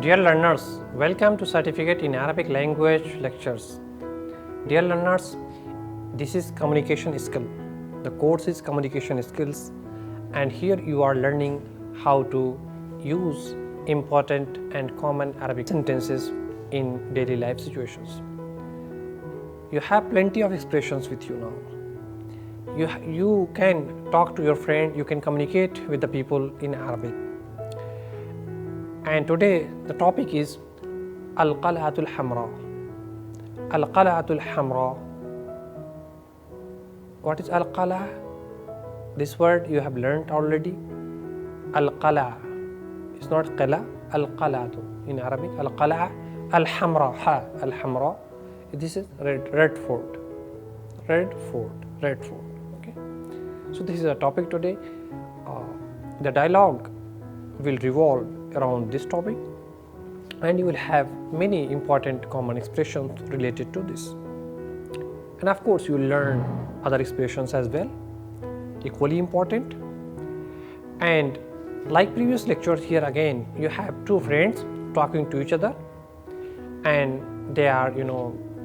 Dear learners, welcome to Certificate in Arabic Language lectures. Dear learners, this is communication skill. The course is communication skills, and here you are learning how to use important and common Arabic sentences in daily life situations. You have plenty of expressions with you now. You can talk to your friend, you can communicate with the people in Arabic. And today the topic is Al-Qal'atul Hamra. Al-Qal'atul Hamra. What is Al-Qal'a? This word you have learnt already. Al-Qal'a. It's not Qala, Al-Qal'atu in Arabic. Al-Qal'a, Al-Hamra, Ha, Al-Hamra. This is Red Fort. Red Fort. Okay. So this is a topic today. The dialogue will revolve around this topic, and you will have many important common expressions related to this. And of course, you will learn other expressions as well, equally important. And like previous lectures, here again you have two friends talking to each other, and they are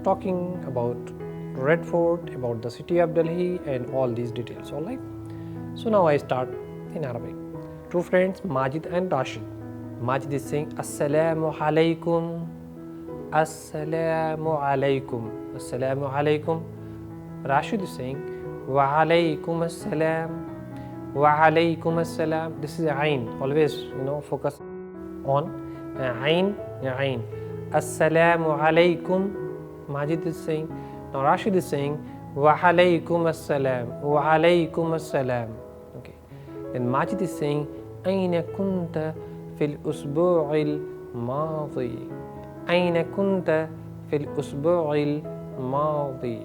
talking about Red Fort, about the city of Delhi, and all these details. All right. So now I start in Arabic. Two friends, Majid and Rashid. Majid is saying Assalamu alaikum, Assalamu alaikum, Assalamu alaikum. Rashid is saying Wa alaikum assalam, Wa alaikum assalam. This is Ain. Always focus on Ain. Assalamu alaikum. Majid is saying. Now Rashid is saying Wa alaikum assalam, Wa alaikum assalam. Okay. Then Majid is saying أين كنت في الأسبوع الماضي؟ أين كنت في الأسبوع الماضي؟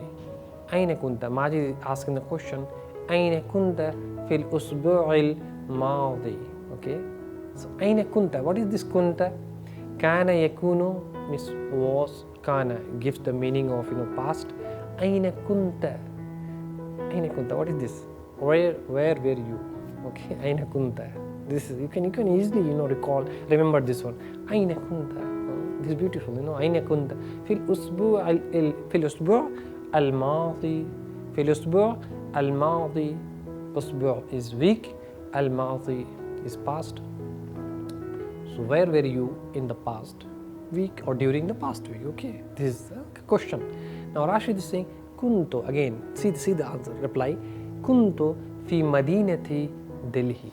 أين كنت؟ Majid is asking the question أين كنت في الأسبوع الماضي? Okay. So أين كنت? What is this كنت? كان يكون means was. كان gives the meaning of past. أين كنت? أين كنت? What is this? Where were you? Okay. أين كنت? This is you can easily remember this one. أين كنت? This is beautiful. أين كنت؟ في الأسبوع الماضي. في الأسبوع الماضي. أسبوع is week. الماضي is past. So where were you in the past week or during the past week? Okay. This is a question. Now Rashid is saying كنت. Again, see the answer. Reply. كنت في مدينة دلهي.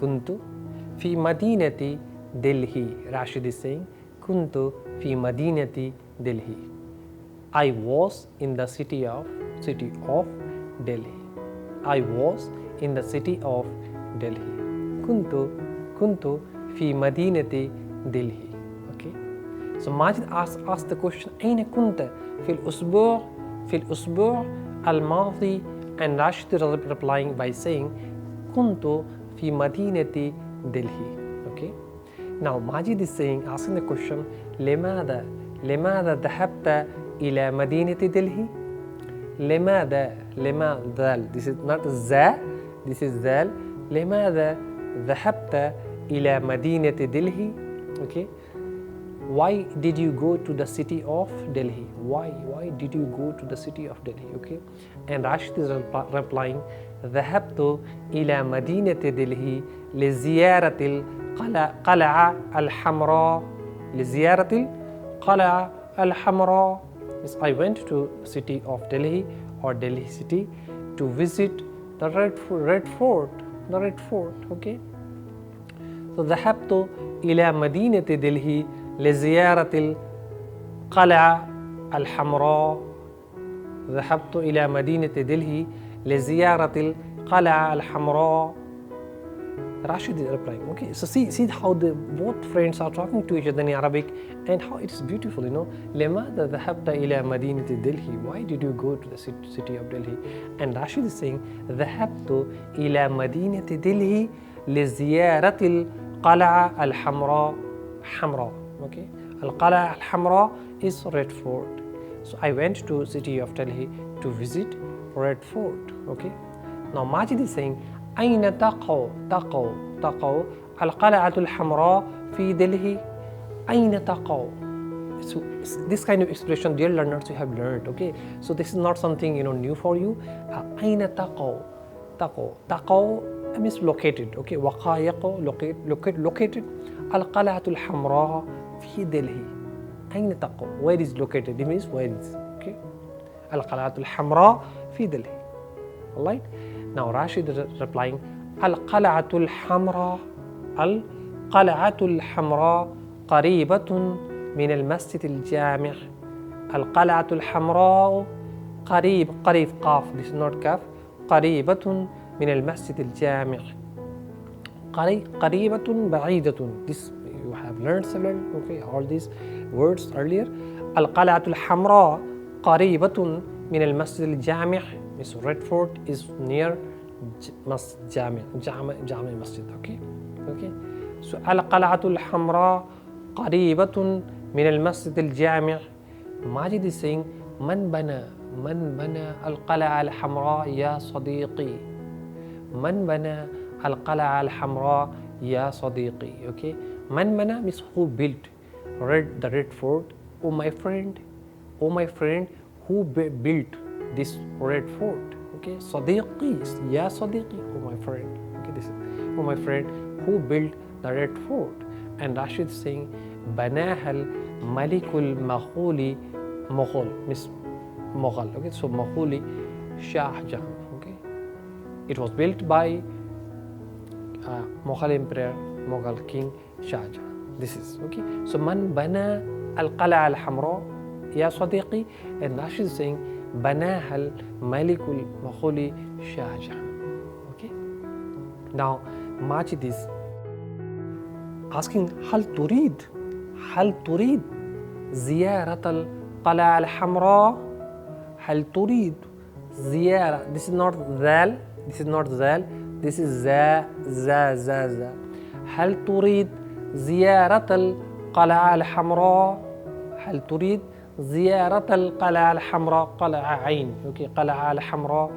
كنت في مدينة دلهي. Rashid is saying كنت في مدينة دلهي. I was in the city of Delhi. I was in the city of Delhi. كنت في مدينة دلهي. Okay. So Majid asked the question أين كنت في الأسبوع الماضي, and Rashid is replying by saying كنت في مدينة دلهي. Okay. Now Majid is asking the question لماذا ذهبت إلى مدينة دلهي؟ لماذا this is not ذا, this is ذال. لماذا ذهبت إلى مدينة دلهي؟ Okay. Why did you go to the city of Delhi? Why did you go to the city of Delhi? Okay. And Rashid is replying ذهبت إلى مدينة دلهي لزيارة القلعة الحمراء. لزيارة القلعة الحمراء. Yes, I went to city of Delhi or Delhi city to visit the Red Fort. The Red Fort. Okay. So ذهبت إلى مدينة دلهي لزيارة القلعة الحمراء. ذهبت إلى مدينة دلهي لزيارة القلعة الحمراء. Rashid is replying. Okay, so see how both friends are talking to each other in Arabic, and how it is beautiful. لماذا ذهبت إلى مدينة دلهي? Why did you go to the city of Delhi? And Rashid is saying ذهبت إلى مدينة دلهي لزيارة القلعة الحمراء. حمراء. Okay, القلعة الحمراء is Red Fort. So I went to city of Delhi to visit red fort. Okay. Now Majid is saying أين تقع القلعة الحمراء في دلهي أين تقع. So this kind of expression, dear learners, you have learned. Okay, so this is not something new for you. أين تقع means located. Okay, وقائق located القلعة الحمراء في دلهي أين تقع. Where is located? It means where is. Okay, القلعة الحمراء في دلهي. Alright. Now Rashid is replying القلعة الحمراء قريبة من المسجد الجامع. القلعة الحمراء قريب قاف, this is not كاف, قريبة من المسجد الجامع. قريبة بعيدة, this you have learned several, okay, all these words earlier. القلعة الحمراء قريبة من المسجد الجامع, means Red Fort is near جامع مسجد. Okay. So القلعة الحمراء قريبة من المسجد الجامع. Majid is saying من بنى القلعة الحمراء يا صديقي. من بنى القلعة الحمراء يا صديقي. Okay. من بنى means who built the Red Fort. Oh my friend, who built this Red Fort. Okay. صديقي, يا صديقي, oh my friend. Okay, this is oh my friend who built the Red Fort. And Rashid is saying بناها الملك المغولي Mughal means Mughal. Okay, so Mughali Shah Jahan. Okay, it was built by Mughal Emperor, Mughal King Shah Jahan. This is okay. So Man Bana Al-Qala Al-Hamra Ya Sadiqi, and Rashid is saying Banaha Al-Malikul Mughali Shah Jahan. Okay. Now Majid is asking هل تريد زيارة القلعة الحمراء. هل تريد زيارة. This is not ذال, this is زا. هل تريد زيارة القلعة الحمراء. هل تريد زيارة القلعة الحمراء. قلعة عين. Okay, قلعة الحمراء.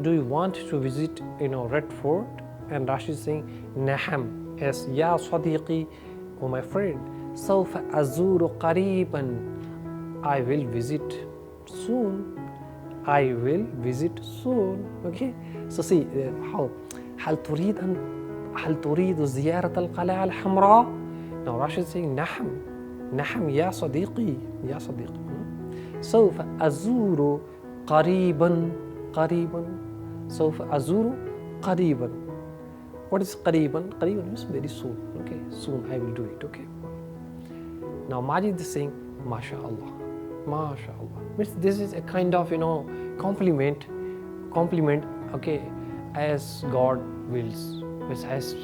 Do you want to visit Red Fort? And Rashid is saying نعم. Yes, يا صديقي, oh my friend. سوف أزور قريبا. I will visit soon. Okay. So see how هل تريد زيارة القلعة الحمراء. Now Rashid is saying نعم يا صديقي. سوف أزور قريبا. سوف أزور قريبا. What is قريبا means very soon. Okay, soon I will do it. Okay. Now Majid is saying MashaAllah. Means this is a kind of compliment. Okay, as God wills, which has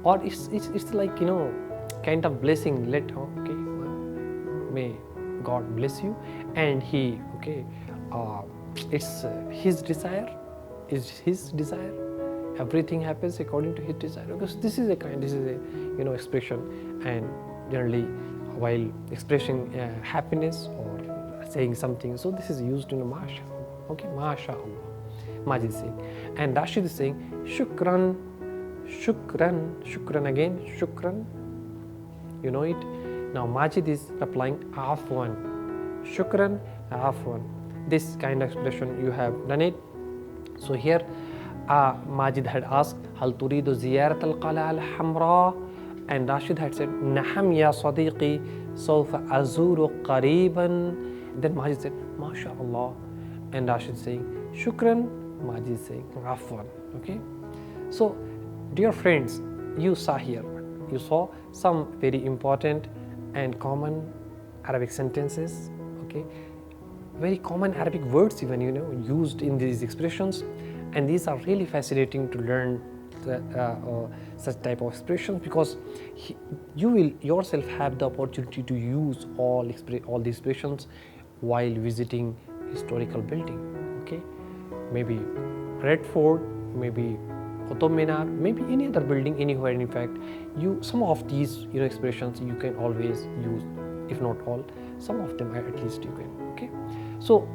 or it's like kind of blessing. Okay, may God bless you, and He it's His desire. Everything happens according to His desire. Because this is a expression, and generally while expressing happiness or saying something, so this is used in a MashaAllah. Okay, MashaAllah. Majid is saying, and Rashid is saying shukran again, shukran. You know it. Now Majid is replying afwan. Shukran, afwan. This kind of expression you have done it. So here Majid had asked هل تريد زيارة القلعة الحمراء, and Rashid had said نعم يا صديقي سوف أزور قريبا. Then Majid said MashaAllah, and Rashid saying shukran, Majid saying afwan. Okay, so dear friends, you saw some very important and common Arabic sentences. Okay, very common Arabic words even used in these expressions, and these are really fascinating to learn such type of expressions, because you will yourself have the opportunity to use all these expressions while visiting historical building. Okay, maybe Red Fort, maybe Qutub Minar, maybe any other building anywhere. In fact, some of these expressions you can always use, if not all, some of them at least you can. Okay, so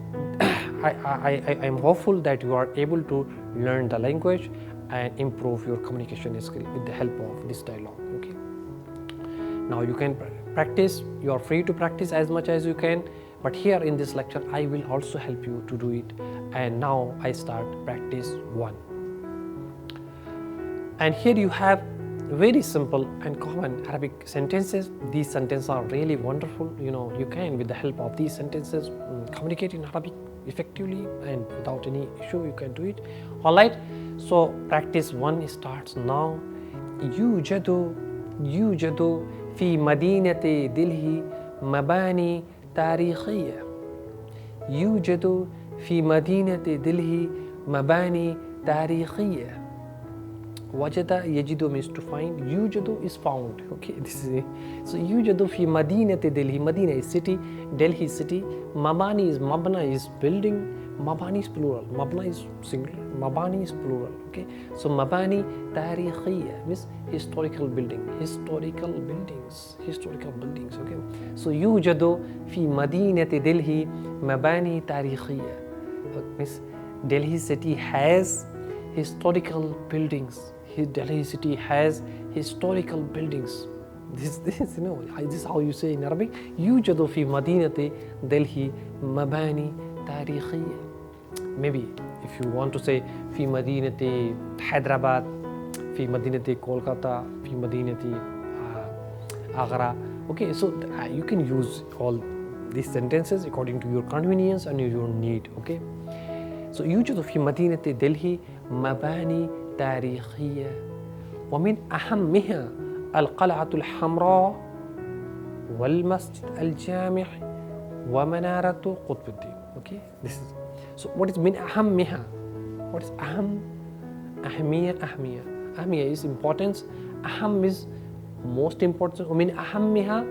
I'm hopeful that you are able to learn the language and improve your communication skill with the help of this dialogue. Okay. Now you can practice. You are free to practice as much as you can. But here in this lecture, I will also help you to do it. And now I start practice 1. And here you have very simple and common Arabic sentences. These sentences are really wonderful. You can, with the help of these sentences, communicate in Arabic effectively and without any issue. You can do it. All right. So practice 1 starts now. يوجد في مدينة دلهي مباني تاريخية. يوجد في مدينة دلهي مباني تاريخية. وجد يجد means to find. يوجد is found. Okay, this is it. So يوجد في مدينة دلهي. مدينة is city, Delhi is city. مباني is mabna is building. Mabani is plural. Mabna is singular. Mabani is plural. Okay. So mabani tarikhiyya means historical building. Historical buildings. Historical buildings. Okay. So يوجد في مدينة دلهي مباني تاريخية. Means Delhi city has historical buildings. Delhi city has historical buildings. This is how you say in Arabic. يوجد في مدينة دلهي مباني تاريخية. Maybe if you want to say في مدينة حيدرآباد, في مدينة كولكاتا, في مدينة Agra. Okay, so you can use all these sentences according to your convenience and your need. Okay. So يوجد في مدينة دلهي مباني تاريخية ومن أهمها القلعة الحمراء والمسجد الجامع ومنارة قطب الدين. Okay, this is so. What is من أهمها? What is أهم? أهمية. أهمية is importance. أهم is most important. ومن أهمها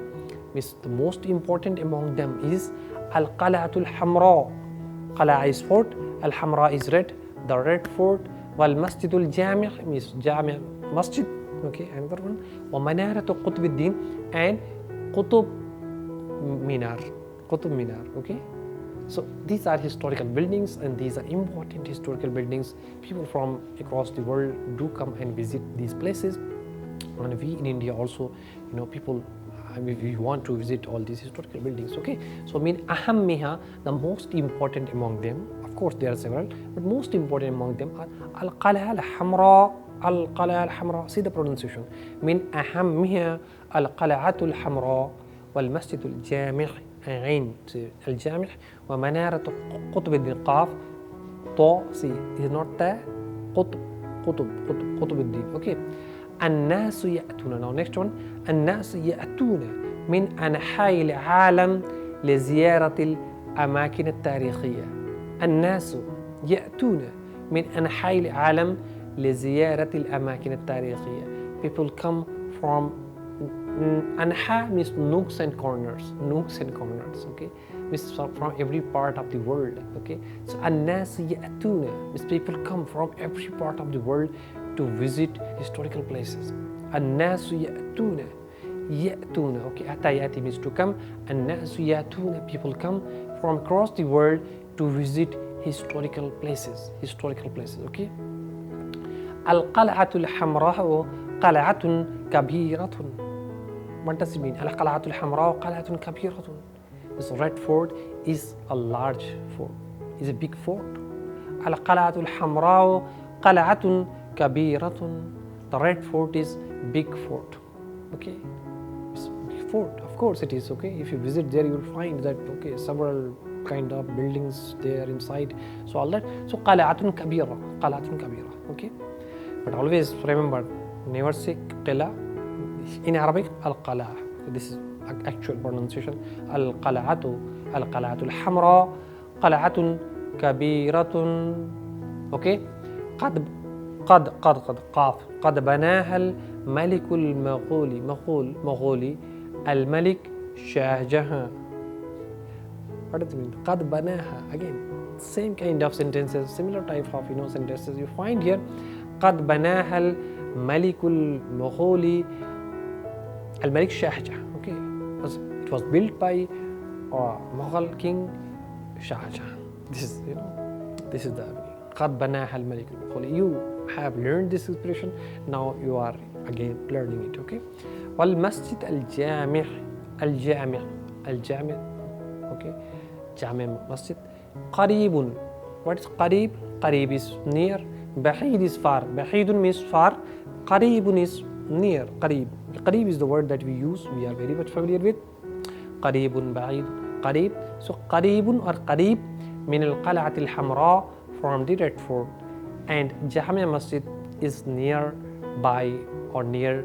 means the most important among them is القلعة الحمراء. قلعة is fort. الحمراء is red. The red fort. والمسجد الجامع means جامع masjid. Okay, another one. ومنارة قطب الدين and قطب minar. قطب minar. Okay. So these are historical buildings and these are important historical buildings. People from across the world do come and visit these places. And we in India also, people, we want to visit all these historical buildings. Okay. So mean أهمها, the most important among them. Of course there are several, but most important among them are القلعة الحمراء. القلعة الحمراء. See the pronunciation. من أهمها القلعة الحمراء والمسجد الجامع عين الجامع ومنارة قطب الدين قاف طو سي is not تا قطب الدين. Okay. الناس يأتون. Now next one. الناس يأتون من أنحاء العالم لزيارة الأماكن التاريخية. الناس يأتون من أنحاء العالم لزيارة الأماكن التاريخية. People come from Anha means nooks and corners. Okay, means from every part of the world. Okay, so الناس يأتون means people come from every part of the world to visit historical places. الناس يأتون. Okay, أتى يأتي means to come. الناس يأتون, people come from across the world to visit historical places. Okay. القلعة الحمراء قلعة كبيرة. What does it mean? القلعة الحمراء قلعة كبيرة. This red fort is a large fort. It's a big fort. القلعة الحمراء قلعة كبيرة. The red fort is big fort. Okay. It's big fort. Of course it is. Okay. If you visit there, you will find that several kind of buildings there inside. So all that. So قلعة كبيرة. Okay. But always remember, never say قلعة. In Arabic, القلعة. This is actual pronunciation. القلعة الحمراء قلعة كبيرة. Okay. قد بناها الملك المغولي الملك شاه جهان. What does it mean? قد بناها. Again, same kind of sentences, similar type of sentences you find here. قد بناها الملك المغولي الملك شاه جهان. Okay, it was built by Mughal king Shah Jahan. This is, this is the قد بناها الملك المغول. You have learned this expression, now you are again learning it, okay? والمسجد الجامع الجامع okay, جامع مسجد. قريب, what is قريب? قريب is near, بعيد is far. بعيد means far, قريب is near. قريب is the word that we use, we are very much familiar with. قريب بعيد قريب. So قريب or قريب من القلعة الحمراء, from the Red Fort, and Jamia Masjid is near by or near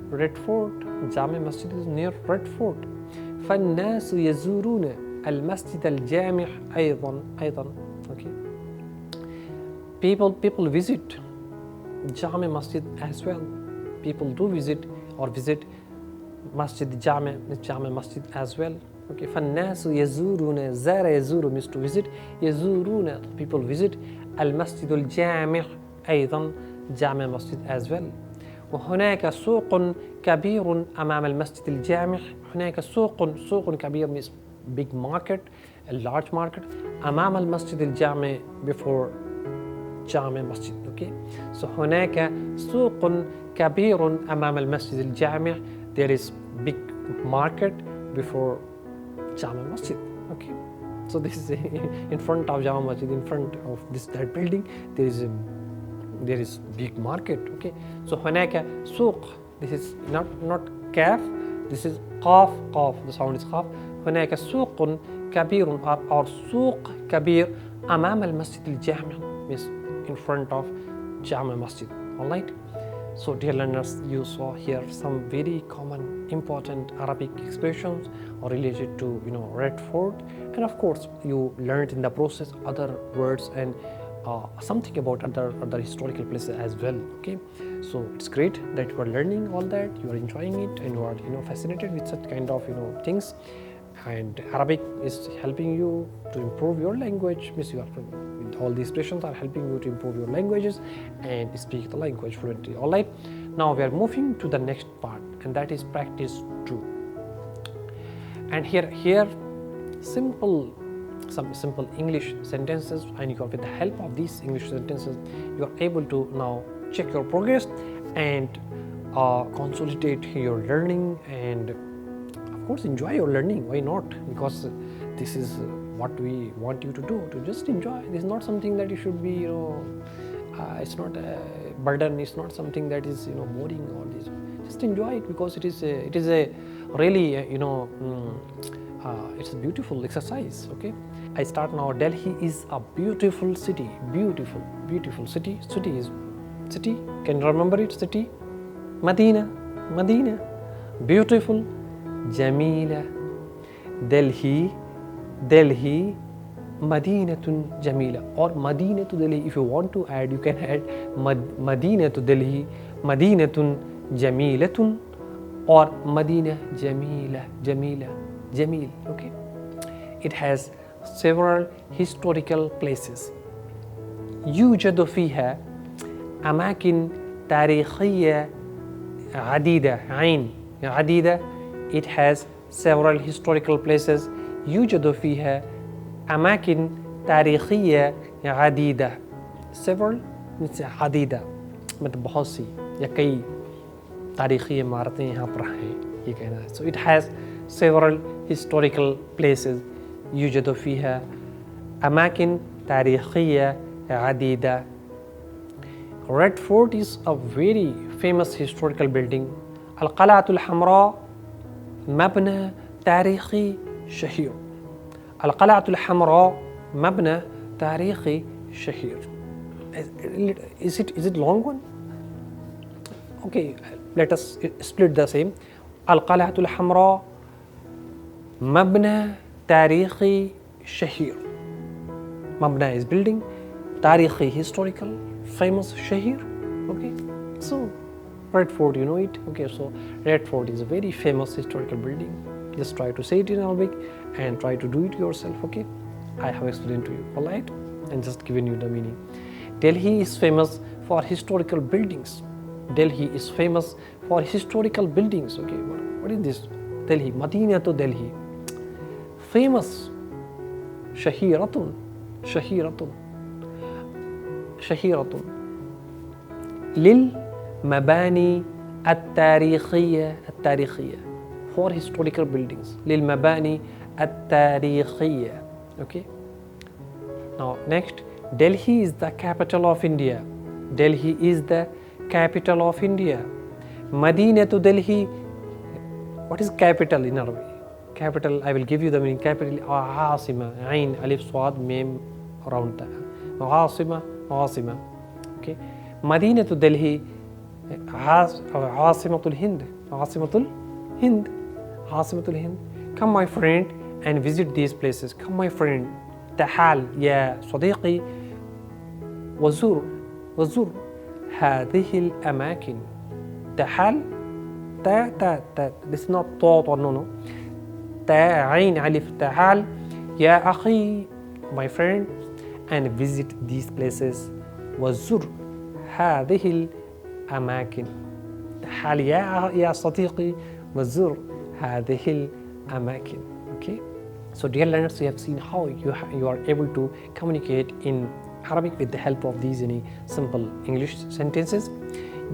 Red Fort. Jamia Masjid is near Red Fort. فالناس يزورون المسجد الجامع أيضا okay. People visit Jamia Masjid as well. People do visit Masjid Jamia Masjid as well. Okay, فالناس يزورون, زار يزور means to visit, يزورون people visit المسجد الجامع أيضا, جامع مسجد as well. وهناك سوق كبير أمام المسجد الجامع. هناك سوق كبير means big market, a large market, أمام المسجد الجامع before جامع مسجد. Okay, so هناك سوق كبير أمام المسجد الجامع, there is big market before Jama Masjid. Okay, so this is in front of Jama Masjid, in front of that building, there is big market. Okay, so هناك سوق, this is not kaf, this is qaf, the sound is qaf. هناك سوق كبير or سوق كبير أمام المسجد الجامع, means in front of Jama Masjid. All right. So dear learners, you saw here some very common important Arabic expressions related to Red Fort, and of course you learned in the process other words and something about other historical places as well. Okay, so it's great that you are learning all that, you are enjoying it, and you are fascinated with such kind of things. And Arabic is helping you to improve your language, means you are with all these expressions are helping you to improve your languages and speak the language fluently. All right, now we are moving to the next part, and that is practice 2. And here some simple English sentences, and with the help of these English sentences you are able to now check your progress and consolidate your learning, and of course enjoy your learning. Why not? Because this is what we want you to do, to just enjoy. This is not something that you should be it's not a burden, it's not something that is boring or this. Just enjoy it, because it is a really it's a beautiful exercise. Okay, I start now. Delhi is a beautiful city. Beautiful city. City is city. Can you remember it? City. Medina. Beautiful. Jamila. Delhi. Madinatun Jamila, or Madina to Delhi. If you want to add, you can add Madina to Delhi, Madinatun Jamilatun, or Madina Jamil. Okay, it has several historical places. يوجد فيها أماكن تاريخية عديدة. عديدة. It has several historical places. يوجد فيها أماكن تاريخية عديدة. several means عديدة, मतलब बहुत सी या कई तारीखी इमारतें यहाँ पर हैं, ये कहना है. So it has several historical places. يوجد فيها أماكن تاريخية عديدة. Red Fort is a very famous historical building. القلعة الحمراء مبنى تاريخي شهير. القلعة الحمراء مبنى تاريخي شهير. Is it long one? Okay, let us split the same. القلعة الحمراء مبنى تاريخي شهير. مبنى is building, تاريخي historical, famous, شهير. Okay, so Red Fort, you know it. Okay, so Red Fort is a very famous historical building. Just try to say it in Arabic and try to do it yourself. Okay, I have explained to you, all right, and just given you the meaning. Delhi is famous for historical buildings. Delhi is famous for historical buildings. Okay, what is this? Delhi, Madina to Delhi. Famous, shahiratun, شهيرة شهيرة للمباني التاريخية for historical buildings للمباني التاريخية. Okay. Now next, Delhi is the capital of India. Delhi is the capital of India. Madinatu Delhi. What is capital in Arabic? Capital, I will give you the meaning. Capital, عاصمة, عين, ألف, صاد, ميم, round. عاصمة. Okay. Madinatu Delhi, عاصمة الهند. Come my friend and visit these places. Come my friend. تعال يا صديقي وزور هذه الأماكن. تعال this is not thought or no. عين ألف تعال يا أخي my friend and visit these places وزور هذه الأماكن. تعال يا صديقي وزور هذه الأماكن. Okay. So dear learners, you have seen how you are able to communicate in Arabic with the help of these simple English sentences.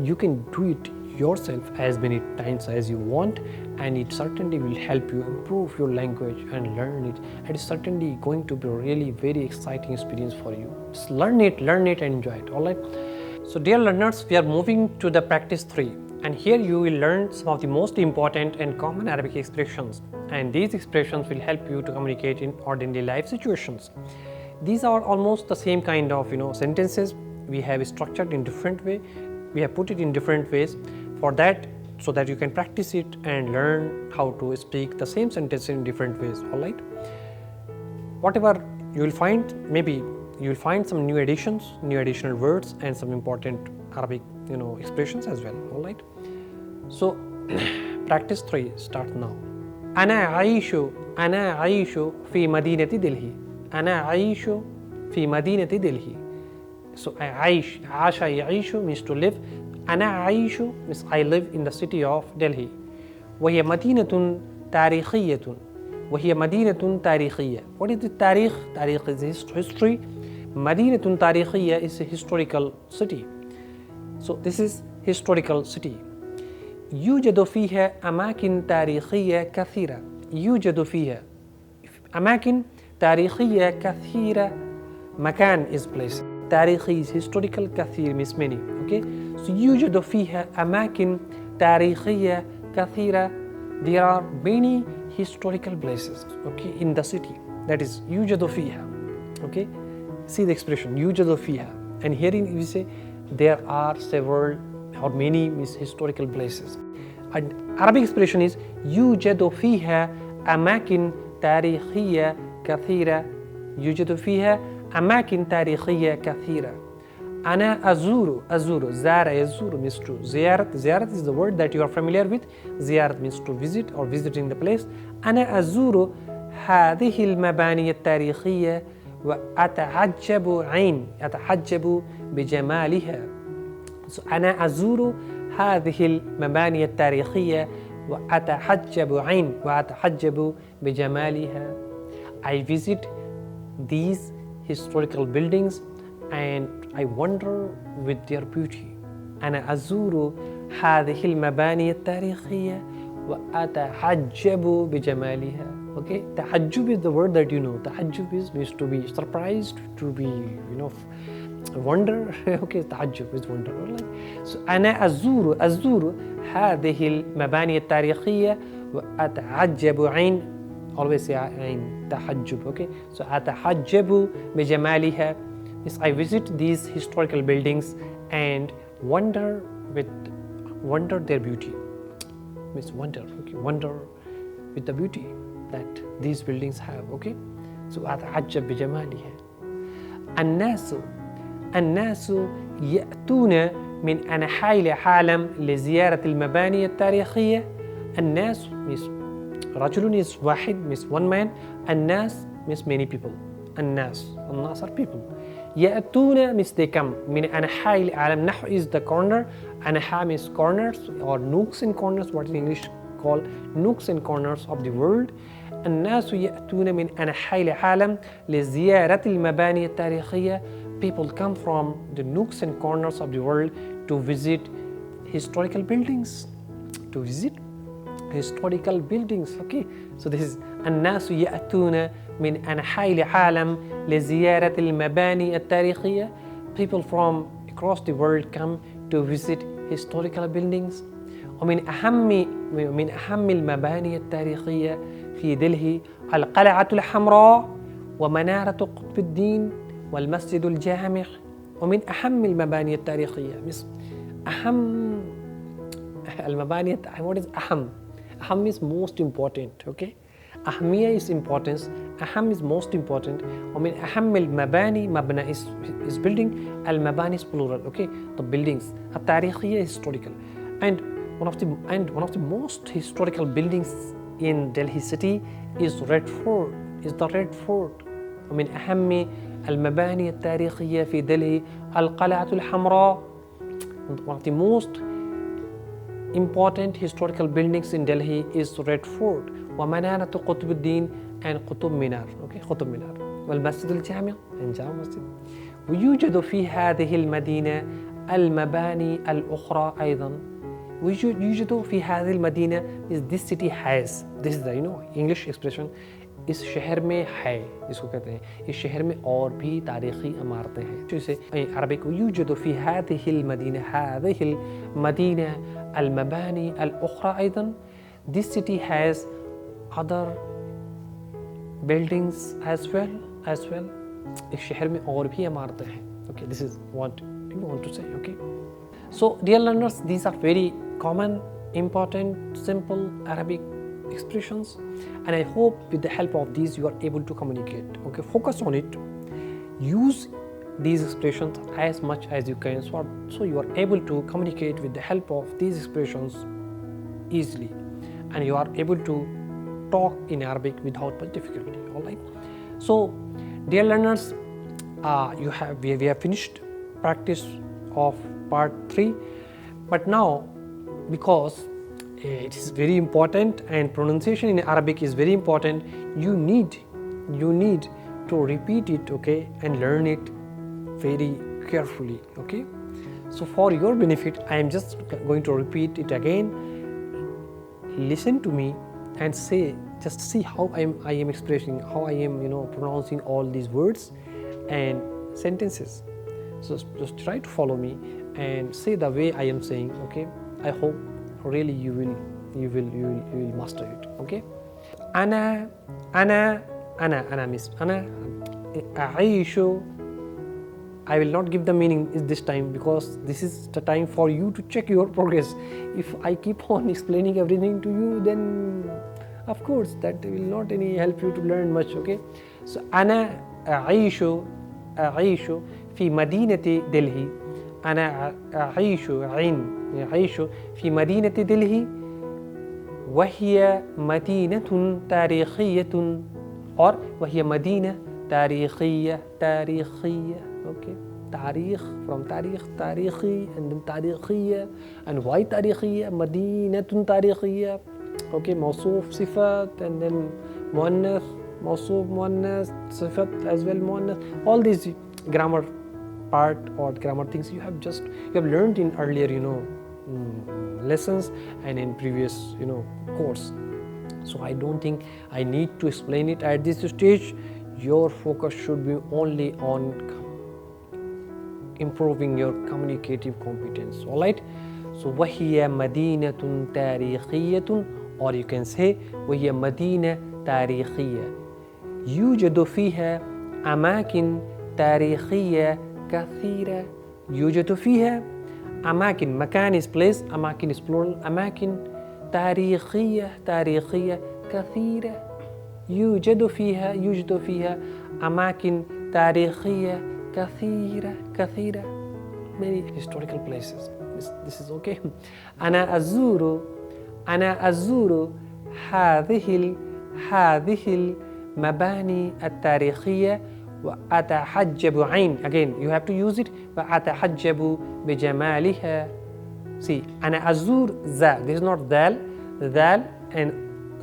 You can do it yourself as many times as you want, and it certainly will help you improve your language and learn it. And it's certainly going to be a really very exciting experience for you. Just learn it and enjoy it. All right. So dear learners, we are moving to the practice 3. And here you will learn some of the most important and common Arabic expressions, and these expressions will help you to communicate in ordinary life situations. These are almost the same kind of sentences. We have structured in different way. We have put it in different ways for that, so that you can practice it and learn how to speak the same sentence in different ways. All right. Whatever you will find, maybe you will find some new additional words and some important Arabic expressions as well. All right. So practice 3 start now. أنا أعيش في مدينة دلهي. أنا أعيش في مدينة دلهي. So عاش يعيش means to live. أنا أعيش means I live in the city of Delhi. وهي مدينة تاريخية. What is the تاريخ? تاريخ is history. مدينة تاريخية is a historical city. So this is historical city. يوجد فيها أماكن تاريخية كثيرة. يوجد فيها أماكن تاريخية كثيرة. مكان is place. تاريخي is historical. كثير means many. Okay. So يوجد فيها أماكن تاريخية كثيرة. There are many historical places. Okay, in the city. That is يوجد فيها. Okay. See the expression يوجد فيها. And herein we say there are several or many historical places. And Arabic expression is يوجد فيها أماكن تاريخية كثيرة. يوجد فيها أماكن تاريخية كثيرة. أنا أزور زار يزور means to زيارة is the word that you are familiar with. زيارة means to visit or visiting the place. أنا أزور هذه المباني التاريخية وأتعجب بجمالها. So أنا أزور هذه المباني التاريخية وأتعجب بجمالها. I visit these historical buildings and I wonder with their beauty. أنا أزور هذه المباني التاريخية وأتعجب بجمالها. Okay, تعجب is the word that you know. تعجب means to be surprised, to be wonder. Okay, تعجب is wonder. Right? So أنا أزور هذه المباني التاريخية وأتعجب always say عين تعجب. Okay, so أتعجب بجمالها is I visit these historical buildings and wonder their beauty. Means wonder. Okay, wonder with the beauty that these buildings have. Okay, so أتعجب بجمالها. الناس يأتون من أنحاء العالم لزيارة المباني التاريخية. الناس means رجل is واحد means one man. الناس means many people. الناس are people. يأتون means they come. من أنحاء العالم. نحو is the corner. أنحاء means corners or nooks and corners. What in English called nooks and corners of the world. الناس يأتون من أنحاء العالم لزيارة المباني التاريخية. People come from the nooks and corners of the world to visit historical buildings. To visit historical buildings. Okay, so this is الناس يأتون من أنحاء العالم لزيارة المباني التاريخية. People from across the world come to visit historical buildings. ومن أهم المباني التاريخية في دلهي القلعة الحمراء ومنارة قطب الدين والمسجد الجامع. ومن أهم المباني التاريخية أهم المباني. What is أهم? أهم is most important. Okay, أهمية is importance. أهم is most important. ومن أهم المباني مبنى is building. المباني is plural. Okay, the buildings التاريخية historical. And one of the most historical buildings in Delhi city is Red Fort. Is the Red Fort. ومن أهم المباني التاريخية في دلهي القلعة الحمراء. One of the most important historical buildings in Delhi is Red Fort. ومنارة قطب الدين and قطب مينار. Okay, قطب مينار. والمسجد الجامع and جامع مسجد. ويوجد في هذه المدينة المباني الأخرى أيضا. يوجد في هذه المدينة is this city has. This is the English expression. इस शहर में है इसको कहते हैं. इस शहर में और भी तारीखी इमारतें हैं. जैसे Arabic يوجد في هذه المدينة المباني الأخرى أيضا. This city has other buildings as well. इस शहर में और भी इमारतें हैं. Okay, this is what you want to say. Okay, so dear learners, these are very common, important, simple Arabic expressions, and I hope with the help of these you are able to communicate. Okay, focus on it. Use these expressions as much as you can, so you are able to communicate with the help of these expressions easily, and you are able to talk in Arabic without much difficulty. All right. So, dear learners, we have finished practice of part 3, but now because it is very important and pronunciation in Arabic is very important, you need to repeat it, okay, and learn it very carefully. Okay, so for your benefit I am just going to repeat it again. Listen to me and just see how I am expressing, how I am pronouncing all these words and sentences. So just try to follow me and say the way I am saying. Okay, I hope really you will master it. Okay, أنا means أنا أعيش. I will not give the meaning this time because this is the time for you to check your progress. If I keep on explaining everything to you, then of course that will not help you to learn much. Okay, so أنا أعيش في مدينة دلهي. أنا أعيش في مدينة دلهي وهي مدينة تاريخية وهي مدينة تاريخية. Okay, تاريخ from تاريخي and then تاريخية and why تاريخية. مدينة تاريخية. Okay, موصوف صفة and then مؤنث موصوف مؤنث صفة as well مؤنث. All these grammar part or grammar things you have learned in earlier lessons and in previous course. So I don't think I need to explain it at this stage. Your focus should be only on improving your communicative competence. All right, so وهي مدينة تاريخية, or you can say وهي مدينة تاريخية يوجد فيها أماكن تاريخية كثيرة. يوجد فيها أماكن. مكان is place, أماكن is plural. أماكن تاريخية كثيرة. يوجد فيها أماكن تاريخية كثيرة. Many historical places. This is okay. أنا أزور هذه المباني التاريخية وأتحجب again you have to use it. وأتحجب بجمالها. See, أنا أزور this is not dal. ذال and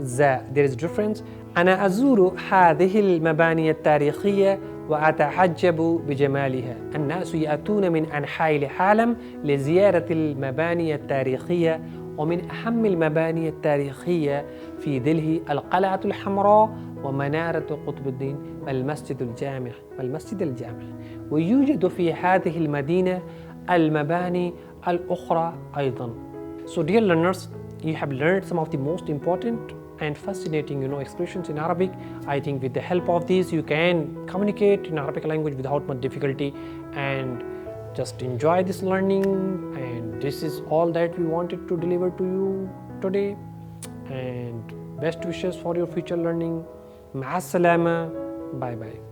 ذا. There is difference. أنا أزور هذه المباني التاريخية وأتعجب بجمالها. الناس يأتون من أنحاء العالم لزيارة المباني التاريخية، ومن أهم المباني التاريخية في دلهي القلعة الحمراء ومنارة قطب الدين والمسجد الجامع. ويوجد في هذه المدينة المباني الأخرى أيضا. So dear learners, you have learned some of the most important and fascinating expressions in Arabic. I think with the help of these you can communicate in Arabic language without much difficulty, and just enjoy this learning. And this is all that we wanted to deliver to you today, and best wishes for your future learning. مع السلامة. Bye bye.